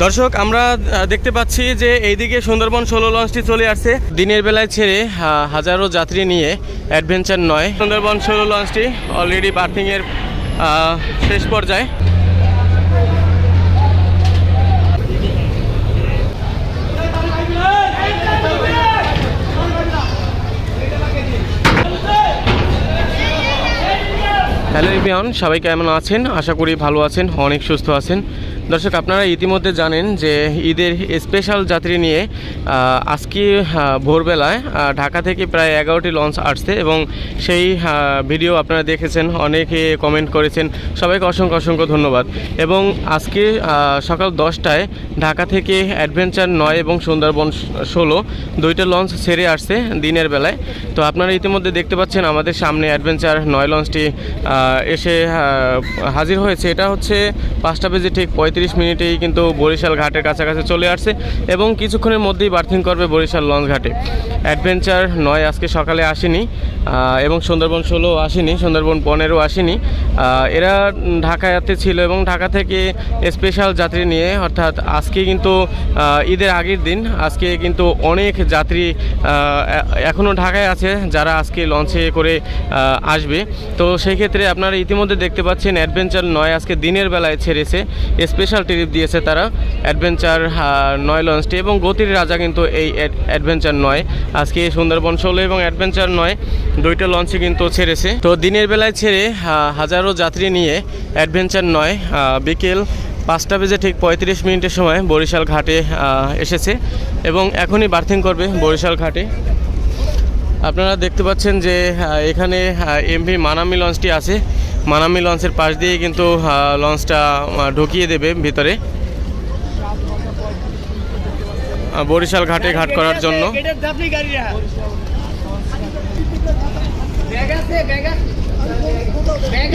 দর্শক আমরা দেখতে পাচ্ছি যে এইদিকে সুন্দরবন 16 লঞ্চটি চলে আসছে দিনের বেলায় ছেড়ে হাজারো যাত্রী নিয়ে অ্যাডভেঞ্চার 9 সুন্দরবন 16 লঞ্চটি অলরেডি বার্থিংয়ের শেষ পর্যায়ে। হ্যালো এভরিওয়ান, সবাই কেমন আছেন? আশা করি ভালো আছেন, অনেক সুস্থ আছেন। দর্শক আপনারা ইতিমধ্যে জানেন যে ঈদের স্পেশাল যাত্রী নিয়ে আজকে ভোরবেলায় ঢাকা থেকে প্রায় 11টি লঞ্চ আসছে এবং সেই ভিডিও আপনারা দেখেছেন, অনেকে কমেন্ট করেছেন, সবাইকে অসংখ্য অসংখ্য ধন্যবাদ। এবং আজকে সকাল 10টায় ঢাকা থেকে অ্যাডভেঞ্চার 9 এবং সুন্দরবন 16 দুইটা লঞ্চ ছেড়ে আসছে দিনের বেলায়। তো আপনারা ইতিমধ্যে দেখতে পাচ্ছেন আমাদের সামনে অ্যাডভেঞ্চার 9 লঞ্চটি এসে হাজির হয়েছে। এটা হচ্ছে 5টা বেজে ঠিক 35 মিনিটেই কিন্তু বরিশাল ঘাটের কাছাকাছি চলে আসছে এবং কিছুক্ষণের মধ্যেই বার্থিং করবে বরিশাল লঞ্চ ঘাটে। অ্যাডভেঞ্চার 9 আজকে সকালে আসেনি এবং সুন্দরবন 16 আসেনি, সুন্দরবন 15 আসেনি। এরা ঢাকাতে ছিল এবং ঢাকা থেকে স্পেশাল যাত্রী নিয়ে, অর্থাৎ আজকে কিন্তু ঈদের আগের দিন, আজকে কিন্তু অনেক যাত্রী এখনও ঢাকায় আছে যারা আজকে লঞ্চে করে আসবে। তো সেই ক্ষেত্রে আপনারা ইতিমধ্যে দেখতে পাচ্ছেন অ্যাডভেঞ্চার 9 আজকে দিনের বেলায় ছেড়েছে, স্পেশাল ট্রিপ দিয়েছে তারা অ্যাডভেঞ্চার 9 লঞ্চটি। এবং গতির রাজা কিন্তু এই অ্যাডভেঞ্চার 9 আজকে সুন্দরবন 16 এবং অ্যাডভেঞ্চার 9 দুইটা লঞ্চে কিন্তু ছেড়েছে। তো দিনের বেলায় ছেড়ে হাজারো যাত্রী নিয়ে অ্যাডভেঞ্চার 9 বিকেল 5টা বেজে ঠিক 35 মিনিটের সময় বরিশাল ঘাটে এসেছে এবং এখনই বার্থিং করবে বরিশাল ঘাটে। আপনারা দেখতে পাচ্ছেন যে এখানে এমভি মানামি লঞ্চটি আছে, মানামি লঞ্চের পাশ দিয়ে কিন্তু লঞ্চটা ঢুকিয়ে দেবে ভিতরে বরিশাল ঘাটে ঘাট করার জন্য।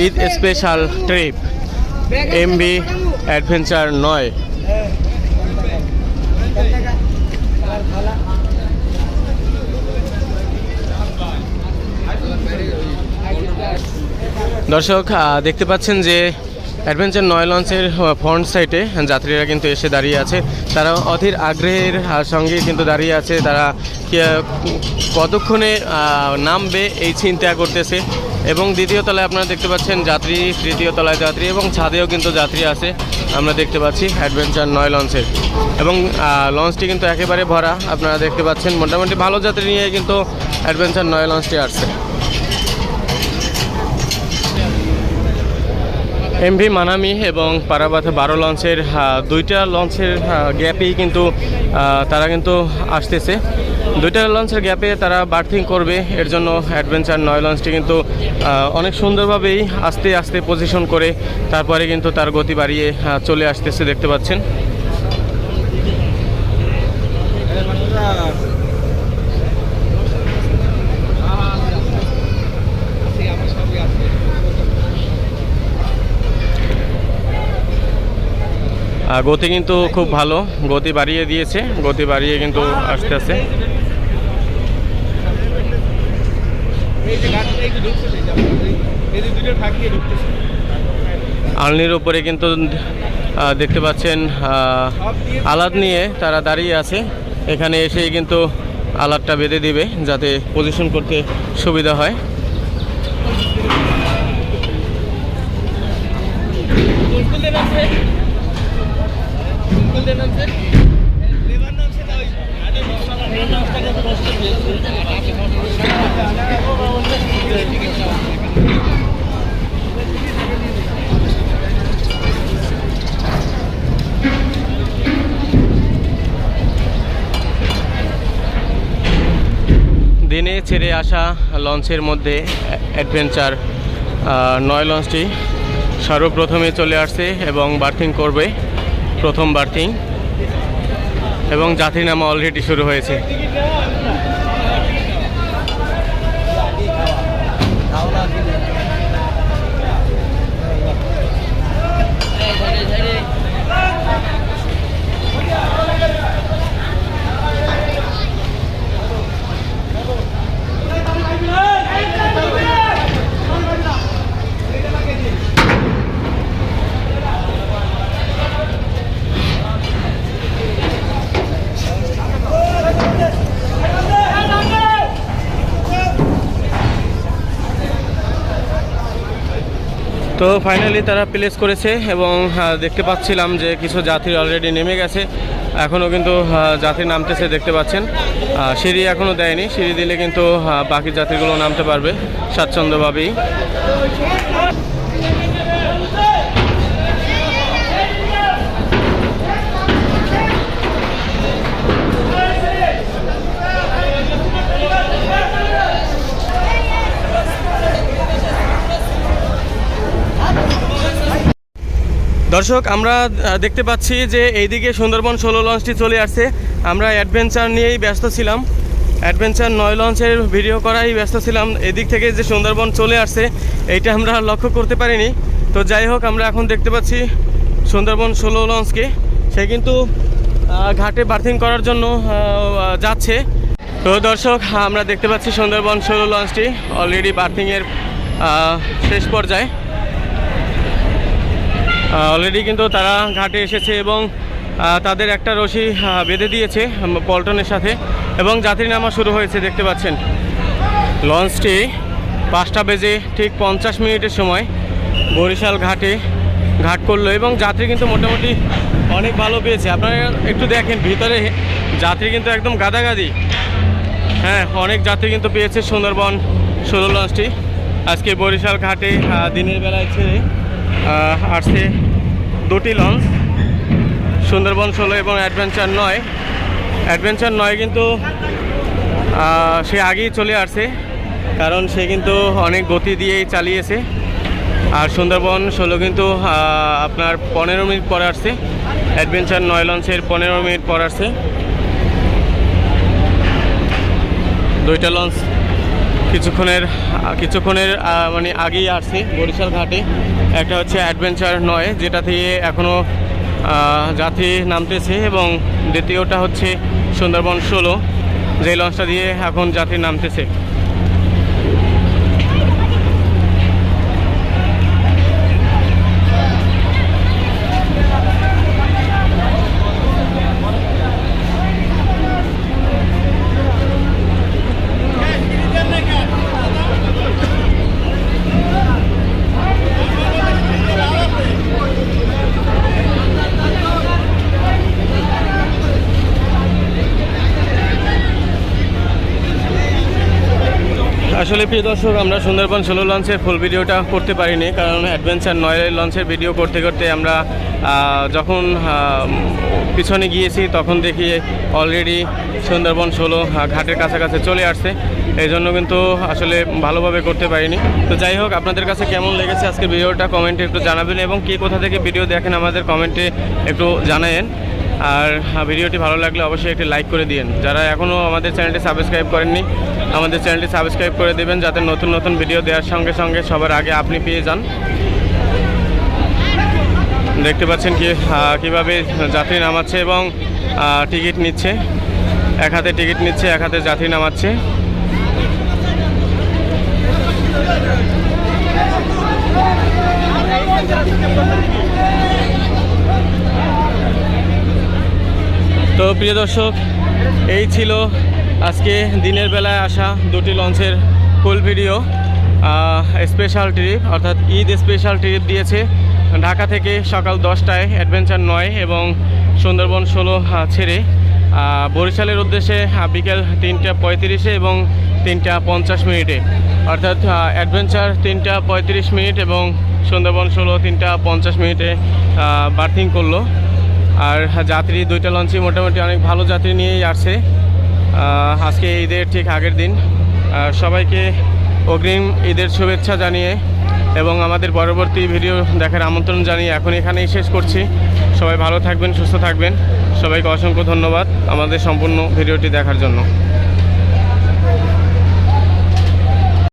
Eid special trip MV adventure 9। দর্শক দেখতে পাচ্ছেন যে অ্যাডভেঞ্চার 9 লঞ্চের ফ্রন্ট সাইডে যাত্রীরা কিন্তু এসে দাঁড়িয়ে আছে, তারা অধীর আগ্রহের সঙ্গে কিন্তু দাঁড়িয়ে আছে, তারা কতক্ষণে নামবে এই চিন্তা করতেছে। এবং দ্বিতীয় তলায় আপনারা দেখতে পাচ্ছেন যাত্রী, তৃতীয় তলায় যাত্রী এবং ছাদেও কিন্তু যাত্রী আছে আমরা দেখতে পাচ্ছি অ্যাডভেঞ্চার 9 লঞ্চের। এবং লঞ্চটি কিন্তু একেবারে ভরা, আপনারা দেখতে পাচ্ছেন মোটামুটি ভালো যাত্রী নিয়ে কিন্তু অ্যাডভেঞ্চার 9 লঞ্চটি আসছে। এমভি মানামি এবং পারাবাথ 12 লঞ্চের দুইটা লঞ্চের গ্যাপেই কিন্তু তারা কিন্তু আসতেছে, দুইটা লঞ্চের গ্যাপে তারা বার্থিং করবে। এর জন্য অ্যাডভেঞ্চার 9 লঞ্চটি কিন্তু অনেক সুন্দরভাবেই আস্তে আস্তে পজিশন করে তারপরে কিন্তু তার গতি বাড়িয়ে চলে আসতেছে, দেখতে পাচ্ছেন। গতি কিন্তু খুব ভালো, গতি বাড়িয়ে দিয়েছে, গতি বাড়িয়ে কিন্তু আসতে আসতে আলনির উপরে কিন্তু দেখতে পাচ্ছেন আলাদ নিয়ে তারা দাঁড়িয়ে আছে। এখানে এসেই কিন্তু আলাদটা বেঁধে দিবে যাতে পজিশন করতে সুবিধা হয়। দিনে ছেড়ে আসা লঞ্চের মধ্যে অ্যাডভেঞ্চার 9 লঞ্চটি সর্বপ্রথমে চলে আসছে এবং বার্থিং করবে, প্রথম বার্থিং, এবং যাত্রী নামা অলরেডি শুরু হয়েছে। তো ফাইনালি তারা প্লেস করেছে এবং দেখতে পাচ্ছিলাম যে কিছু যাত্রী অলরেডি নেমে গেছে, এখনও কিন্তু যাত্রী নামতেছে দেখতে পাচ্ছেন। সিঁড়ি এখনও দেয়নি, সিঁড়ি দিলে কিন্তু বাকি যাত্রীগুলো নামতে পারবে স্বাচ্ছন্দ্যভাবেই। দর্শক, আমরা দেখতে পাচ্ছি যে এইদিকে সুন্দরবন 16 লঞ্চটি চলে আসছে। আমরা অ্যাডভেঞ্চার নিয়েই ব্যস্ত ছিলাম, অ্যাডভেঞ্চার 9 লঞ্চের ভিডিও করাই ব্যস্ত ছিলাম। এদিক থেকে যে সুন্দরবন চলে আসছে এইটা আমরা লক্ষ্য করতে পারিনি। তো যাই হোক, আমরা এখন দেখতে পাচ্ছি সুন্দরবন 16 লঞ্চকে, সে কিন্তু ঘাটে বার্থিং করার জন্য যাচ্ছে। তো দর্শক, আমরা দেখতে পাচ্ছি সুন্দরবন 16 লঞ্চটি অলরেডি বার্থিংয়ের শেষ পর্যায়ে। অলরেডি কিন্তু তারা ঘাটে এসেছে এবং তাদের একটা রশি বেঁধে দিয়েছে পল্টনের সাথে এবং যাত্রী নামা শুরু হয়েছে দেখতে পাচ্ছেন। লঞ্চটি 5টা বেজে ঠিক 50 মিনিটের সময় বরিশাল ঘাটে ঘাট করলো এবং যাত্রী কিন্তু মোটামুটি অনেক ভালো পেয়েছে। আপনারা একটু দেখেন, ভিতরে যাত্রী কিন্তু একদম গাদাগাদি। হ্যাঁ, অনেক যাত্রী কিন্তু পেয়েছে সুন্দরবন 16 লঞ্চটি। আজকে বরিশাল ঘাটে দিনের বেলায় ছেড়ে আসছে 2টি লঞ্চ, সুন্দরবন 16 এবং অ্যাডভেঞ্চার 9। অ্যাডভেঞ্চার 9 কিন্তু সে আগেই চলে আসছে, কারণ সে কিন্তু অনেক গতি দিয়েই চালিয়েছে। আর সুন্দরবন 16 কিন্তু আপনার 15 মিনিট পরে আসছে, অ্যাডভেঞ্চার 9 লঞ্চের 15 মিনিট পর আসছে। 2টা লঞ্চ কিছুক্ষণের মানে আগেই আসছে বরিশাল ঘাটে। একটা হচ্ছে অ্যাডভেঞ্চার 9, যেটা থেকে এখনও যাত্রী নামতেছে, এবং দ্বিতীয়টা হচ্ছে সুন্দরবন 16, যে লঞ্চটা দিয়ে এখন যাত্রী নামতেছে। আসলে প্রিয় দর্শক, আমরা সুন্দরবন 16 লঞ্চের ফুল ভিডিওটা করতে পারিনি, কারণ অ্যাডভেঞ্চার 9 লঞ্চের ভিডিও করতে করতে আমরা যখন পিছনে গিয়েছি তখন দেখি অলরেডি সুন্দরবন 16 ঘাটের কাছাকাছি চলে আসছে। এই জন্য কিন্তু আসলে ভালোভাবে করতে পারিনি। তো যাই হোক, আপনাদের কাছে কেমন লেগেছে আজকে ভিডিওটা কমেন্টে একটু জানাবেন, এবং কে কোথা থেকে ভিডিও দেখেন আমাদের কমেন্টে একটু জানাবেন। আর ভিডিওটি ভালো লাগলে অবশ্যই একটি লাইক করে দিন। যারা এখনও আমাদের চ্যানেলটি সাবস্ক্রাইব করেননি, আমাদের চ্যানেলটি সাবস্ক্রাইব করে দেবেন, যাতে নতুন নতুন ভিডিও দেওয়ার সঙ্গে সঙ্গে সবার আগে আপনি পেয়ে যান। দেখতে পাচ্ছেন কীভাবে যাত্রী নামাচ্ছে এবং টিকিট নিচ্ছে, এক হাতে টিকিট নিচ্ছে, এক হাতে যাত্রী নামাচ্ছে। তো প্রিয় দর্শক, এই ছিল আজকে দিনের বেলায় আসা 2টি লঞ্চের ফুল ভিডিও। স্পেশাল ট্রিপ, অর্থাৎ ঈদ স্পেশাল ট্রিপ দিয়েছে ঢাকা থেকে সকাল 10টায় অ্যাডভেঞ্চার 9 এবং সুন্দরবন 16 ছেড়ে বরিশালের উদ্দেশ্যে বিকেল 3টা 35 এবং 3টা 50 মিনিটে, অর্থাৎ অ্যাডভেঞ্চার 3টা 35 মিনিট এবং সুন্দরবন 16 3টা 50 মিনিটে বার্থিং করলো। আর যাত্রী 2টা লঞ্চই মোটামুটি অনেক ভালো যাত্রী নিয়েই আসছে আজকে ঈদের ঠিক আগের দিন। সবাইকে অগ্রিম ঈদের শুভেচ্ছা জানিয়ে এবং আমাদের পরবর্তী ভিডিও দেখার আমন্ত্রণ জানিয়ে এখন এখানেই শেষ করছি। সবাই ভালো থাকবেন, সুস্থ থাকবেন। সবাইকে অসংখ্য ধন্যবাদ আমাদের সম্পূর্ণ ভিডিওটি দেখার জন্য।